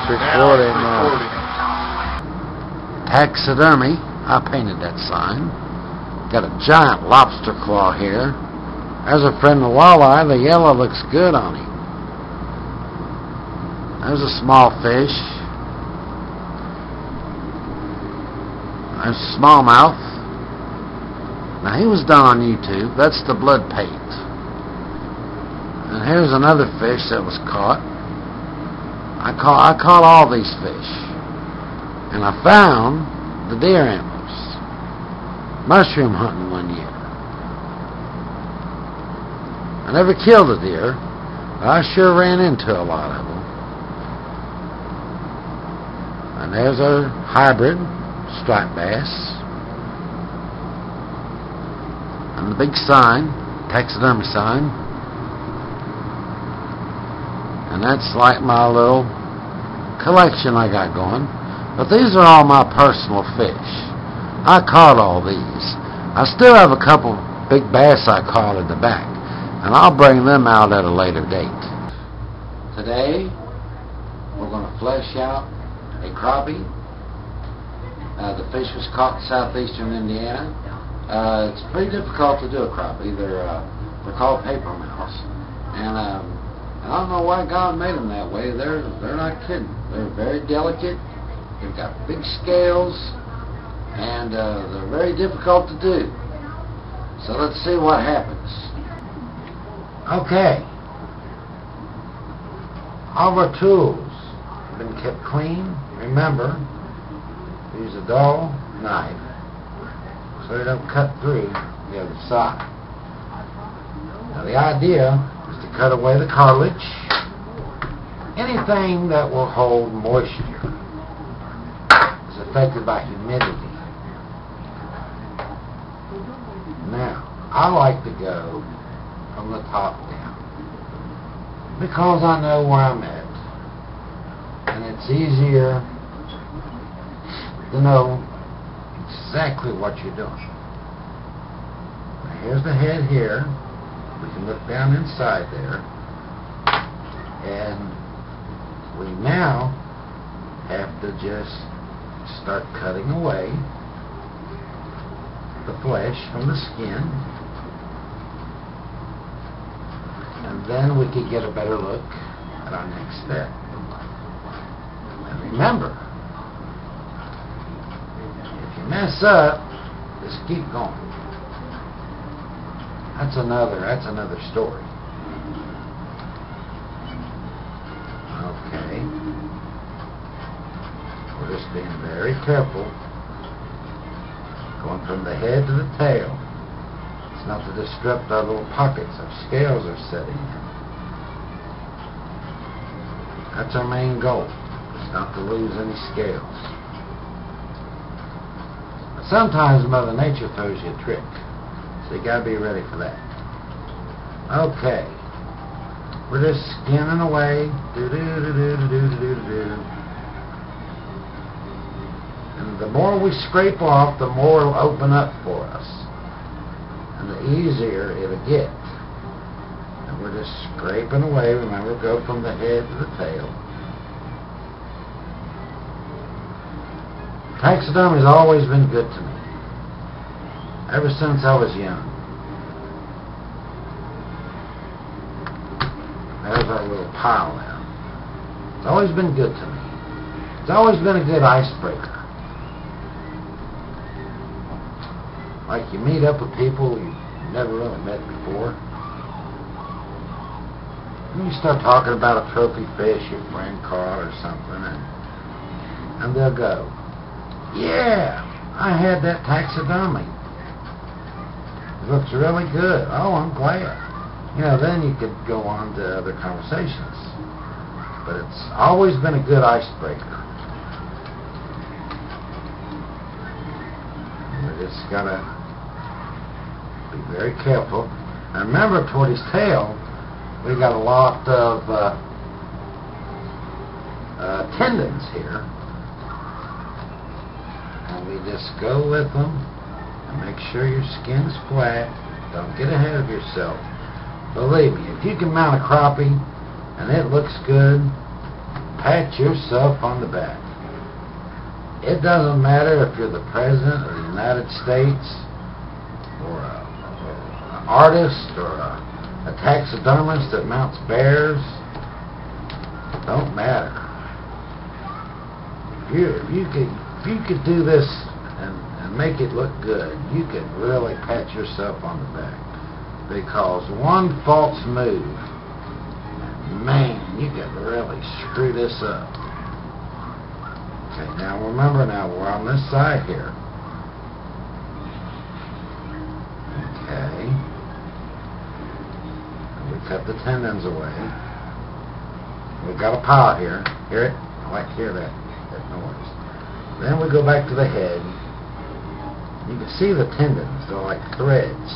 recording. Taxidermy. I painted that sign. Got a giant lobster claw here. There's a friend of walleye. The yellow looks good on him. There's a small fish. There's smallmouth. Now he was done on YouTube. That's the blood paint. And here's another fish that was caught. I caught all these fish. And I found the deer antlers. Mushroom hunting one year. I never killed a deer, but I sure ran into a lot of them. And there's our hybrid striped bass. And the big sign, taxidermy sign. And that's like my little collection I got going. But these are all my personal fish. I caught all these. I still have a couple big bass I caught in the back. And I'll bring them out at a later date. Today, we're going to flesh out a crappie. The fish was caught in southeastern Indiana. It's pretty difficult to do a crappie. They're called paper mouths. And I don't know why God made them that way. They're not kidding. They're very delicate. They've got big scales, and they're very difficult to do. So let's see what happens. Okay. All of our tools have been kept clean. Remember, use a dull knife so they don't cut through the other side. Now the idea is to cut away the cartilage, anything that will hold moisture is affected by humidity. Now, I like to go from the top down because I know where I'm at, and it's easier to know exactly what you're doing. Now, here's the head here. We can look down inside there, and we now have to just start cutting away the flesh from the skin, and then we could get a better look at our next step. And remember, if you mess up, just keep going. That's another story. Okay. We're just being very careful. Going from the head to the tail. It's not to disrupt our little pockets our scales are setting in. That's our main goal. It's not to lose any scales. But sometimes Mother Nature throws you a trick. So you gotta be ready for that. Okay. We're just skinning away. And the more we scrape off, the more it'll open up for us. And the easier it'll get. And we're just scraping away. Remember, go from the head to the tail. Taxidermy has always been good to me. Ever since I was young. There's our little pile now. It's always been good to me. It's always been a good icebreaker. Like you meet up with people you've never really met before. And you start talking about a trophy fish your friend caught or something, and they'll go, "Yeah, I had that taxidermy. It looks really good. Oh, I'm glad." You know, then you could go on to other conversations. But it's always been a good icebreaker. We just gotta be very careful. And remember, toward his tail, we got a lot of tendons here. And we just go with them and make sure your skin's flat. Don't get ahead of yourself. Believe me, if you can mount a crappie and it looks good, pat yourself on the back. It doesn't matter if you're the President of the United States, or an artist, or a taxidermist that mounts bears. Don't matter. If you could do this and make it look good, you could really pat yourself on the back. Because one false move, man, you could really screw this up. Okay, now remember, we're on this side here. Okay. And we cut the tendons away. We've got a pile here. Hear it? I like to hear that noise. Then we go back to the head. You can see the tendons. They're like threads.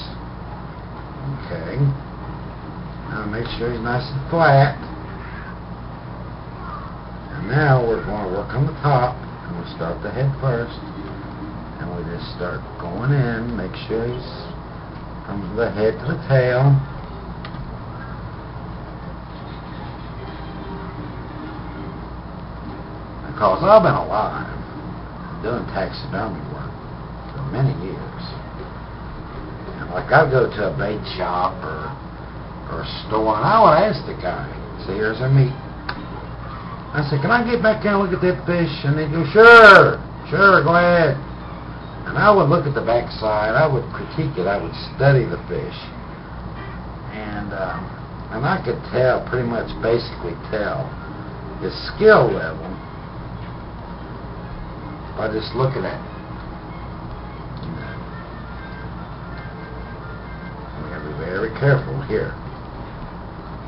Okay. Now make sure he's nice and flat. And now we're going to work on the top. And we'll start the head first. And we just start going in. Make sure he's from the head to the tail. Because I've been alive doing taxidermy work for many years. And like I'd go to a bait shop or a store, and I would ask the guy, say, here's our meat. I said, can I get back there and look at that fish? And he'd go, sure, go ahead. And I would look at the backside, I would critique it, I would study the fish. And I could tell, pretty much basically tell, his skill level by just looking at it. We have to be very careful here.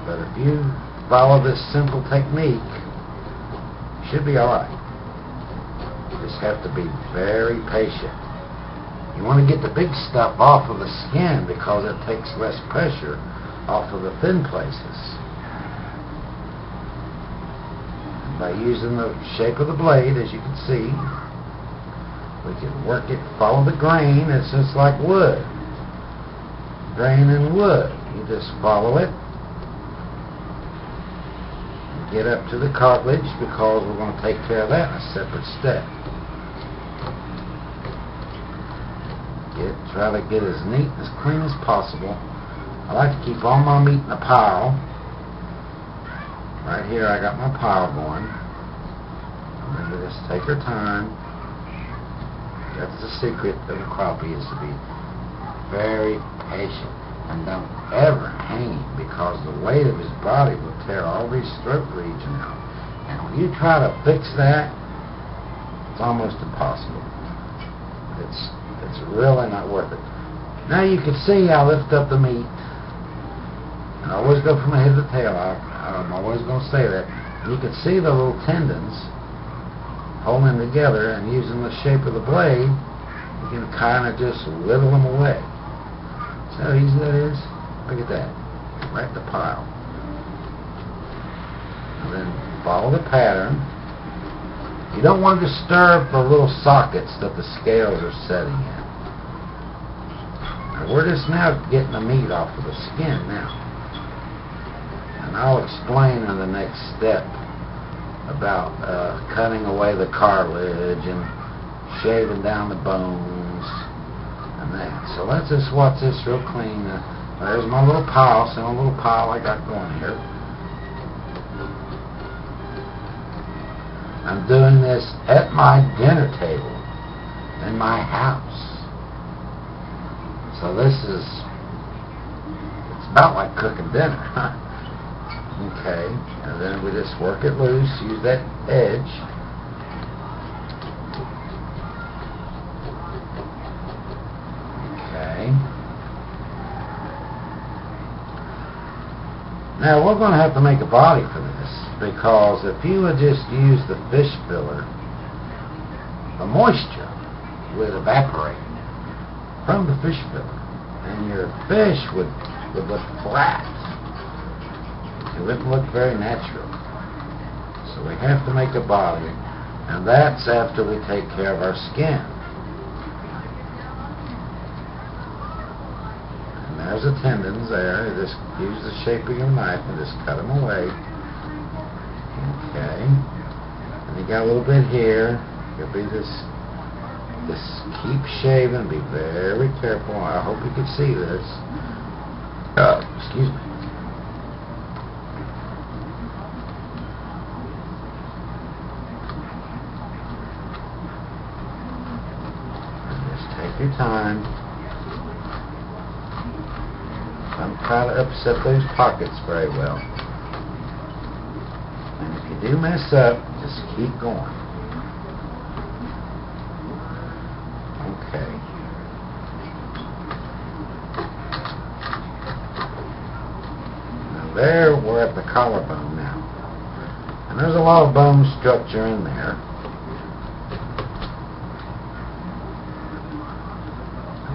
But if you follow this simple technique, you should be alright. You just have to be very patient. You want to get the big stuff off of the skin because it takes less pressure off of the thin places. And by using the shape of the blade, as you can see, we can work it, follow the grain. It's just like wood. Grain and wood. You just follow it. And get up to the cartilage because we're going to take care of that in a separate step. Try to get as neat and as clean as possible. I like to keep all my meat in a pile. Right here I got my pile going. And then we just take our time. That's the secret of a crappie, is to be very patient. And don't ever hang him, because the weight of his body will tear all his throat region out. And when you try to fix that, it's almost impossible. It's really not worth it. Now you can see I lift up the meat. And I always go from the head to the tail. I'm always going to say that. You can see the little tendons holding together, and using the shape of the blade, you can kind of just whittle them away. See how easy that is? Look at that. Right in the pile. And then follow the pattern. You don't want to disturb the little sockets that the scales are setting in. Now, we're just now getting the meat off of the skin now. And I'll explain in the next step about cutting away the cartilage and shaving down the bones and that. So let's just watch this real clean. There's my little pile, see my little pile I got going here. I'm doing this at my dinner table in my house. So this is, it's about like cooking dinner. Okay, and then we just work it loose, use that edge. Okay. Now we're going to have to make a body for this, because if you would just use the fish filler, the moisture would evaporate from the fish filler, and your fish would look flat. It wouldn't look very natural. So we have to make a body, and that's after we take care of our skin. And there's the tendons there. You just use the shape of your knife and just cut them away. Okay. And you got a little bit here. You'll be this. Just keep shaving. Be very careful. I hope you can see this. Excuse me. Take your time. Don't try to upset those pockets very well. And if you do mess up, just keep going. Okay. Now there, we're at the collarbone now. And there's a lot of bone structure in there.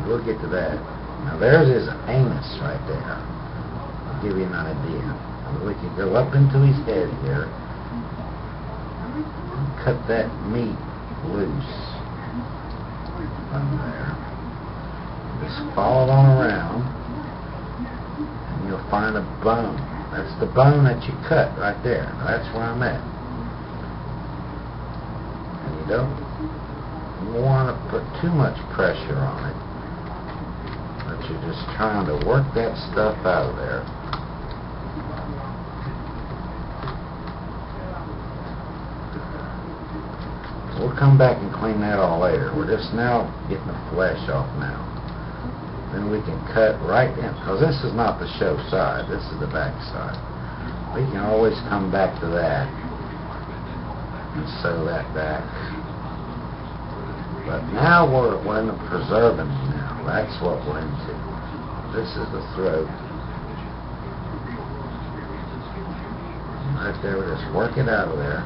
We'll get to that. Now there's his anus right there. I'll give you an idea. And we can go up into his head here and cut that meat loose from there. Just follow it on around and you'll find a bone. That's the bone that you cut right there. That's where I'm at. And you don't want to put too much pressure on it. You're just trying to work that stuff out of there. We'll come back and clean that all later. We're just now getting the flesh off now. Then we can cut right in, because this is not the show side, this is the back side. We can always come back to that and sew that back. But now we're in the preserving now. That's what we're into. This is the throat. Right there, we just work it out of there.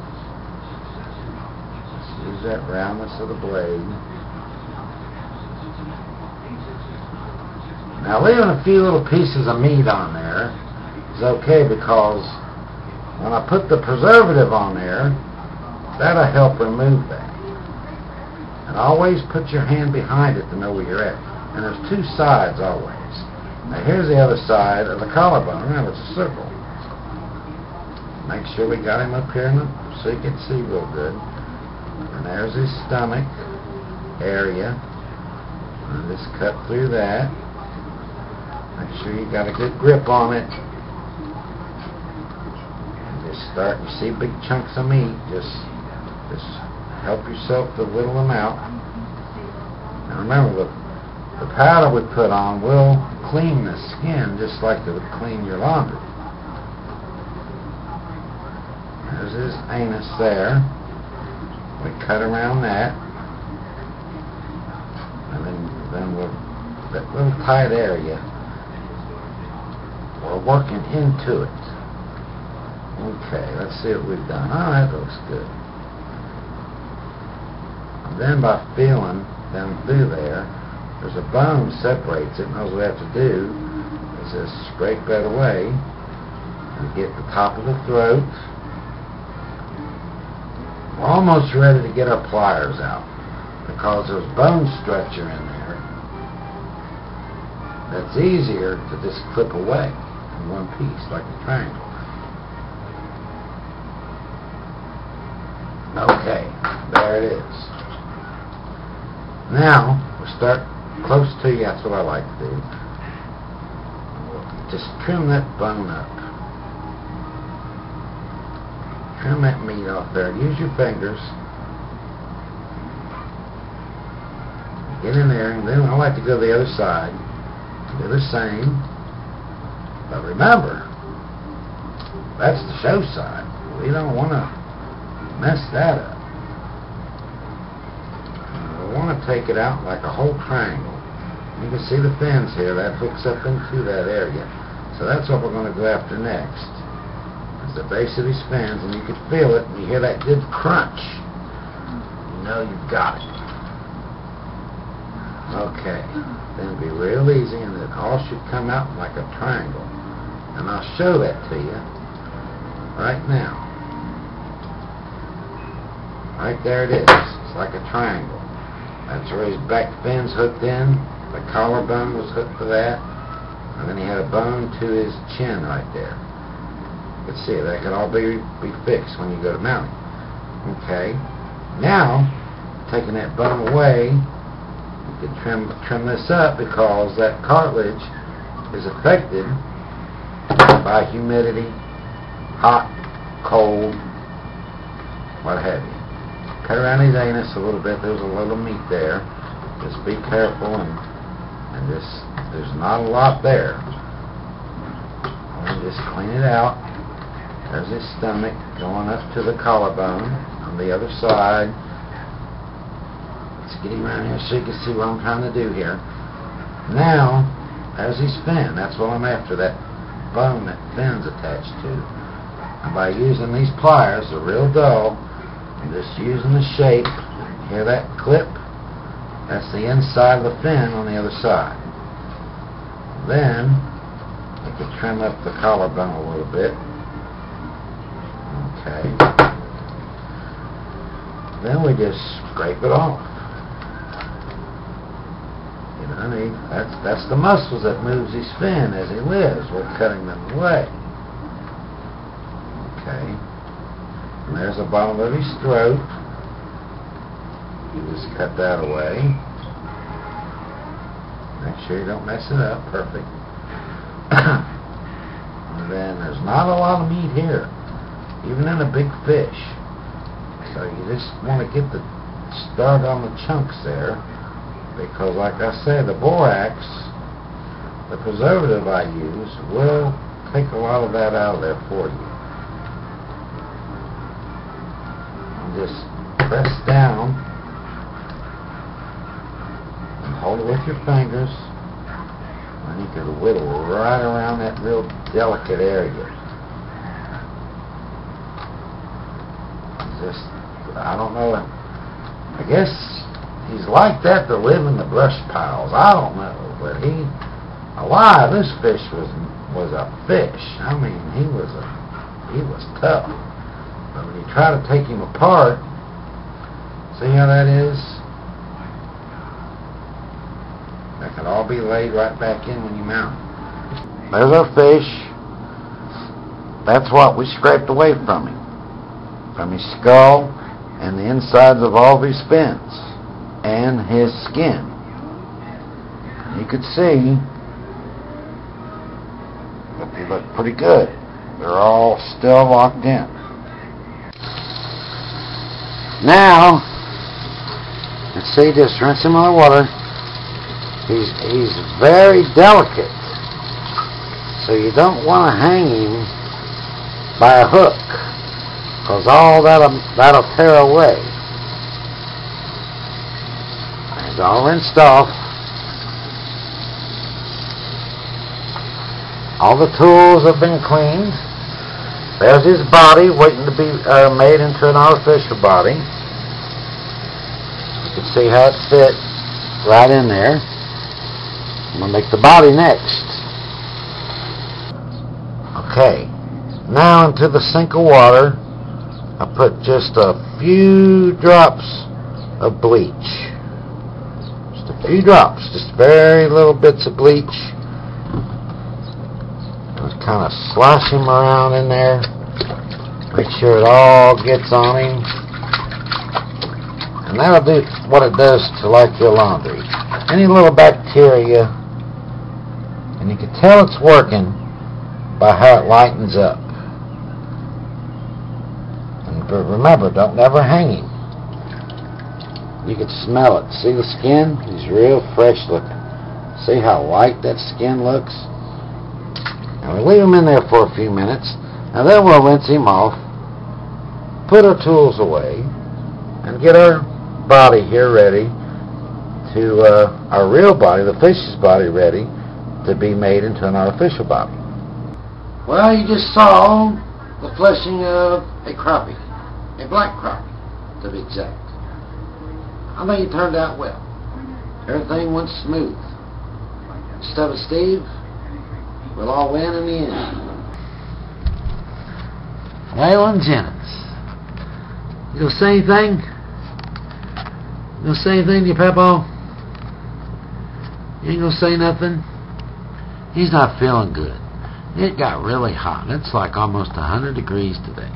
Just use that roundness of the blade. Now leaving a few little pieces of meat on there is okay, because when I put the preservative on there, that'll help remove that. And always put your hand behind it to know where you're at. And there's two sides always. Now here's the other side of the collarbone. Remember, it's a circle. Make sure we got him up here so you can see real good. And there's his stomach area. And just cut through that. Make sure you got a good grip on it. And just start, you see big chunks of meat, just help yourself to whittle them out. Now remember, the powder we put on will clean the skin just like it would clean your laundry. There's his anus there. We cut around that. And then that little tight area, we're working into it. Okay, let's see what we've done. Oh, that looks good. And then by feeling down through there, there's a bone separates it, and all we have to do is just scrape that away and get the top of the throat. We're almost ready to get our pliers out, because there's bone structure in there that's easier to just clip away in one piece, like a triangle. Okay, there it is. Now, we'll start close to you. That's what I like to do. Just trim that bone up. Trim that meat off there. Use your fingers. Get in there, and then I like to go to the other side. Do the same. But remember, that's the show side. We don't want to mess that up. We want to take it out like a whole triangle. You can see the fins here. That hooks up into that area. So that's what we're going to go after next. It's the base of these fins, and you can feel it, and you hear that good crunch. You know you've got it. Okay. Then it'll be real easy, and it all should come out like a triangle. And I'll show that to you right now. Right there it is. It's like a triangle. That's where his back fin's hooked in. The collarbone was hooked to that. And then he had a bone to his chin right there. You can see that can all be fixed when you go to mount it. Okay, now taking that bone away, you can trim this up because that cartilage is affected by humidity, hot, cold, what have you. Cut around his anus a little bit. There's a little meat there. Just be careful and just, there's not a lot there. And just clean it out. There's his stomach going up to the collarbone on the other side. Let's get him around here so you can see what I'm trying to do here. Now, there's his fin. That's what I'm after, that bone that fin's attached to. And by using these pliers, they're real dull, I'm just using the shape. Hear that clip? That's the inside of the fin on the other side. Then, I can trim up the collarbone a little bit. Okay. Then we just scrape it off. You know, that's the muscles that moves his fin as he lives. We're cutting them away. Okay. And there's the bottom of his throat. You just cut that away. Make sure you don't mess it up. Perfect. And then there's not a lot of meat here, even in a big fish. So you just want to get the start on the chunks there, because like I said, the borax, the preservative I use, will take a lot of that out of there for you. Just press down and hold it with your fingers, and you can whittle right around that real delicate area. Just, I don't know, I guess he's like that to live in the brush piles. I don't know, but alive, this fish was a fish. I mean, he was tough. But when you try to take him apart, see how that is? That can all be laid right back in when you mount it. There's our fish. That's what we scraped away from him. From his skull and the insides of all of his fins and his skin. You could see that they look pretty good. They're all still locked in. Now, let's see, just rinse him in the water. He's very delicate, so you don't want to hang him by a hook, because all that'll tear away. He's all rinsed off. All the tools have been cleaned. There's his body waiting to be made into an artificial body. You can see how it fits right in there. I'm going to make the body next. Okay, now into the sink of water, I put just a few drops of bleach. Just a few drops, just very little bits of bleach. Just kind of slosh him around in there. Make sure it all gets on him. And that'll do what it does to like your laundry. Any little bacteria, and you can tell it's working by how it lightens up. And remember, don't never hang him. You can smell it. See the skin? He's real fresh looking. See how white that skin looks? And we leave him in there for a few minutes, and then we'll rinse him off, put our tools away, and get our body here ready to, our real body, the fish's body, ready to be made into an artificial body. Well, you just saw the fleshing of a crappie, a black crappie, to be exact. I think it turned out well. Everything went smooth. Instead of Steve, we'll all win in the end. Waylon Jennings. You gonna say anything? You gonna say anything to your papa? You ain't gonna say nothing? He's not feeling good. It got really hot. It's like almost 100 degrees today.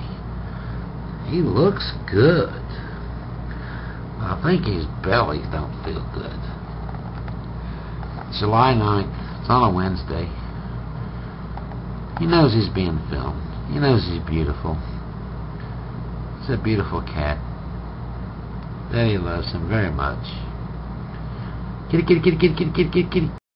He looks good. I think his belly don't feel good. July 9th. It's on a Wednesday. He knows he's being filmed. He knows he's beautiful. He's a beautiful cat. Daddy loves him very much. Kitty, kitty, kitty, kitty, kitty, kitty, kitty, kitty.